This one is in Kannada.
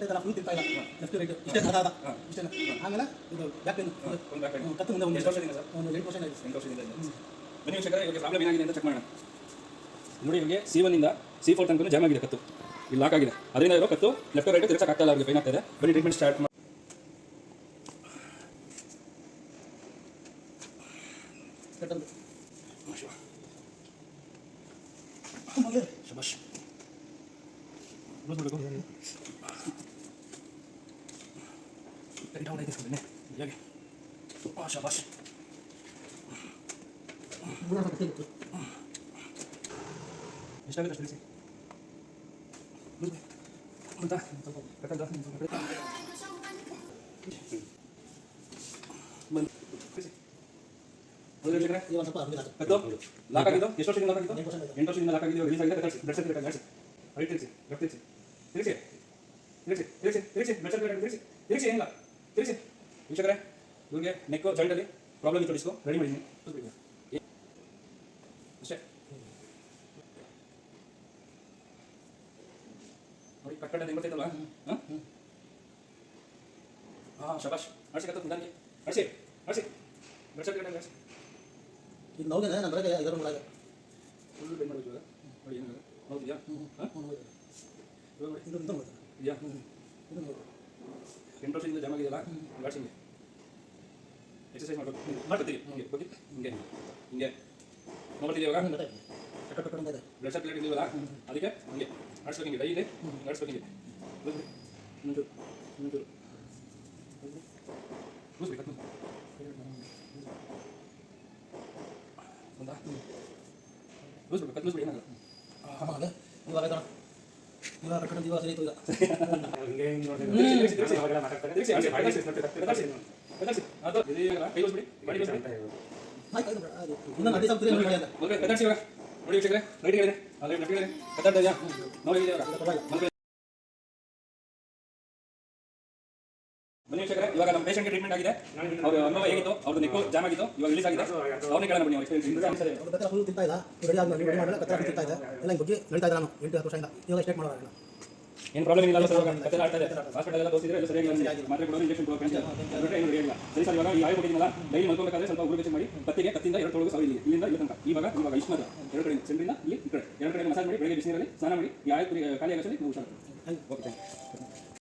ಬರ್ತಾ ಇದ್ದಲ್ಲ ಫುಲ್ ತಿಂತಾ ಇಲ್ಲ ಲೆಫ್ಟ್ ರೈಟ್ ಇಷ್ಟೇ ಅದ ಇಷ್ಟೇ ಆಮೇಲೆ ಇದು ಬ್ಯಾಕ್ ಪೇನ್ ಕತ್ತು ಮುಂದೆ ಒಂದು 8 ವರ್ಷದಿಂದ ಸರ್ ಒಂದು 8 ವರ್ಷ ಆಗಿದೆ 8 ವರ್ಷದಿಂದ ಬನ್ನಿ ವೀಕ್ಷಕರೇ ಇವಾಗ ಪ್ರಾಬ್ಲಮ್ ಏನಾಗಿದೆ ಅಂತ ಚೆಕ್ ಮಾಡೋಣ ನೋಡಿ ಇವಾಗ C1 ಇಂದ C4 ತನಕ ಜಾಮ್ ಆಗಿದೆ ಕತ್ತು ಇಲ್ಲಿ ಲಾಕ್ ಆಗಿದೆ ಅದರಿಂದ ಇರೋ ಕತ್ತು ಲೆಫ್ಟ್ ರೈಟ್ ತಿರ್ಚಕ್ಕೆ ಆಗ್ತಾ ಇಲ್ಲ ಅವರಿಗೆ ಪೇನ್ ಆಗ್ತಾ ಇದೆ ಬನ್ನಿ ಟ್ರೀಟ್ಮೆಂಟ್ ಸ್ಟಾರ್ಟ್ ಮಾಡಿ ಶಬಾಷ್ रोज बोलो डाउन है इसको ने ये शाबाश इस्टाग्राम पे से बता कटा दा बंद कैसे बोल रहे हैं ये वाला पास में तो लाका गिदो ಎಷ್ಟು ವರ್ಷದಿಂದ ಲಾಕ್ ಆಗಿದ್ದು 8 ವರ್ಷದಿಂದ ಲಾಕ್ ಆಗಿದ್ದು ರಿಲೀಸ್ ಆಗಿದೆ ಕಟ್ಟಿ ಬ್ಲಡ್ ಸರ್ಕ್ಯುಲೇಟ್ ಆಗಿದೆ ರೈಟ್ ತಿರ್ಸಿ ಲೆಫ್ಟ್ ತಿರ್ಸಿ ತಿರ್ಸಿ ತಿರ್ಸಿ ತಿರ್ಸಿ ಬ್ಲಡ್ ಸರ್ಕ್ಯುಲೇಟ್ ತಿರ್ಸಿ ತಿರ್ಸಿ ಏನಿಲ್ಲ ತಿರ್ಸಿ ವೀಕ್ಷಕರೇ ಇವ್ರಿಗೆ ನೆಕ್ ಜಾಯಿಂಟ್ ಅಲ್ಲಿ ಪ್ರಾಬ್ಲಮ್ ಇತ್ತು ಡಿಸ್ಕೋ ರೆಡಿ ಮಾಡಿದ್ದೀನಿ ಅಷ್ಟೇ ನೋಡಿ ಕಟ್ ಹೆಂಗೆ ಗೊತ್ತೈತಲ್ವಾ ಹಾಂ ಶಬಾಷ್ ಅರ್ಸಿ ಕತ್ತ ನಿಧಾನಕ್ಕೆ ಅರ್ಸಿ ಅರ್ಸಿ ಬ್ಲಡ್ ಸರ್ಕ್ಯುಲೇಟ್ ಅರ್ಸಿ ಇದು ನೋವಿದೆ ನಾನು ಬರಕ್ಕೆ ಇದರ ಒಳಗೆ ಫುಲ್ ಬೆಂಡ್ ಮಾಡಬೇಕು ಇವಾಗ ನೋಡಿ ಏನು ನೋವಿದೆಯಾ ಹಾಂ ನೋವಿದೆ ಇವಾಗ ನೋಡಿ ಇದು ನೋವಿದೆ ಇದೆಯಾ ಇದು ನೋವು 8 ವರ್ಷದಿಂದ ಜಾಮ್ ಆಗಿದೆಯಲ್ಲ ಗಾಡ್ಸಿಂಗೆ ಎಕ್ಸರ್ಸೈಸ್ ಮಾಡಬೇಕು ಮಾಡ್ತೀವಿ ಹಿಂಗೆ ಓಕೆ ಹಿಂಗೆ ಹಿಂಗೆ ನೋಡ್ತಿದ್ದೀವಿ ಇವಾಗ ಕಟ್ಟ ಬ್ಲಡ್ ಸರ್ಕ್ಯುಲೇಟ್ ಇದೆಯಲ್ಲ ಅದಕ್ಕೆ ಹಿಂಗೆ ಆಡಿಸ್ಬೇಕು ಹಿಂಗೆ ಡೈಲಿ ಆಡಿಸ್ಬೇಕು ಹಿಂಗೆ ಇನ್ನೊಂಚೂರು ಇನ್ನೊಂಚೂರು ಲೂಸ್ಬೇಕು ಲೂಸ್ ಬಿಡ್ಬೇಕು ಲೂಸ್ ಬಿಡಿ ಏನಾಗಲ್ಲ ಹಾಂ ಇವಾಗ ಇವಾಗ ಕಟ್ಟ ಇವಾಗ ಸರಿ ಈಗ ಹಿಂಗೆ ಬನ್ನಿ ವೀಕ್ಷಕರೇ ಇವಾಗ ನಮ್ಮ ಪೇಷಂಟ್ಗೆ ಟ್ರೀಟ್ಮೆಂಟ್ ಆಗಿದೆ ಅವರು ಅನುಭವ ಹೇಗಿತ್ತು ಅವ್ರದ್ದು ನೆಕ್ಕು ಜಾಮ್ ಆಗಿತ್ತು ಇವಾಗ ರಿಲೀಸ್ ಆಗಿದೆ ಅವ್ರನ್ನೇ ಕೇಳೋಣ ಬನ್ನಿ ಅವ್ರ ಫುಲ್ ತಿಂತಾ ಇಲ್ಲ ರೆಡಿ ಆದ್ಮೇಲೆ ರೆಡಿ ಮಾಡಲ್ಲ ಕತ್ತರ ತಿಂತಾ ಇದೆ ಎಲ್ಲ ಹಿಂಗೆ ಬಗ್ಗೆ ನಡೀತಾ ಇದೆ ನಾನು 8 ವರ್ಷದಿಂದ ಇವಾಗ ಸ್ಟೇಟ್ ಮಾಡೋಲ್ಲ ಏನು ಪ್ರಾಬ್ಲಮ್ ಇಲ್ಲ ಸರ್ ಕತ್ತರ ಆಗ್ತಾ ಇದೆ ಹಾಸ್ಪಿಟಲ್ ಎಲ್ಲ ತೋರಿಸಿದ್ರೆ ಎಲ್ಲ ಸರಿಯಾಗಿ ಮಾತ್ರೆ ಕೊಡೋದು ಇಂಜೆಕ್ಷನ್ ಕೊಡೋದು ಅಂತ ಏನು ರೆಡಿ ಇಲ್ಲ ಸರಿ ಸರ್ ಇವಾಗ ಈ ಆಯು ಕೊಟ್ಟಿದ್ದೀನಲ್ಲ ಡೈಲಿ ಮಲ್ಕೋಬೇಕಾದ್ರೆ ಸ್ವಲ್ಪ ಉಗುರು ಬೆಚ್ಚ ಮಾಡಿ ಕತ್ತಿಗೆ ಕತ್ತಿಂದ 2 ತೊಳಗು ಸಾವಿರ ಇಲ್ಲಿಂದ ಇಲ್ಲಿ ತನಕ ಇವಾಗ ಇಷ್ಟು ಮಾತ್ರ 2 ಕಡೆ ಸೆಂಟ್ರಿಂದ ಇಲ್ಲಿ ಈ ಕಡೆ 2 ಕಡೆ ಮಸಾಜ್ ಮಾಡಿ ಬೆಳಗ್ಗೆ ಬಿಸಿನೀರಲ್ಲಿ ಸ್ನಾನ ಮಾಡಿ ಈ ಆಯು ಖಾಲಿ ಆಗೋಷ್ಟರಲ್ಲಿ ನೀವು ಹುಷಾರು ಓಕೆ ಥ್ಯಾಂಕ್ ಯು